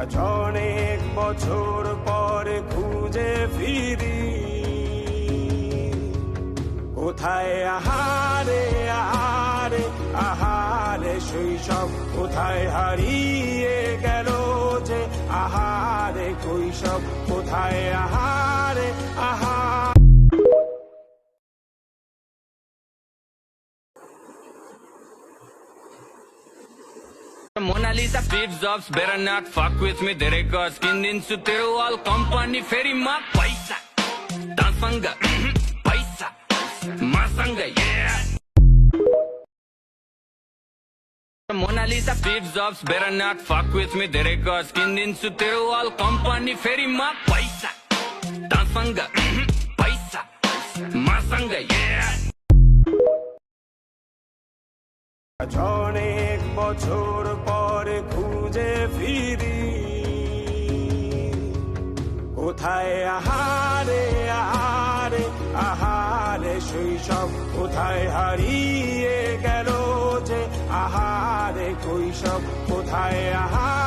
আজ অনেক বছর পরে খুঁজে ফিরি, কোথায় আহারে আহারে আহারে শৈশব, কোথায় হারিয়ে গেল যে আহারে কৈশব, কোথায় আহারে আহারে। Mona Lisa, Steve Jobs, better not fuck with me. Dereka skin din su tero all company ferry ma paisa. Dansanga, paisa. Masanga, yeah. Mona Lisa, Steve Jobs, better not fuck with me. Dereka skin din su tero all company ferry ma paisa. Dansanga, paisa. Masanga, yeah. আজ অনেক বছর পরে খুঁজে ফিরি, কোথায় আহারে আহারে আহারে শৈশব, কোথায় হারিয়ে গেল যে আহারে কৈশব, কোথায় আহারে।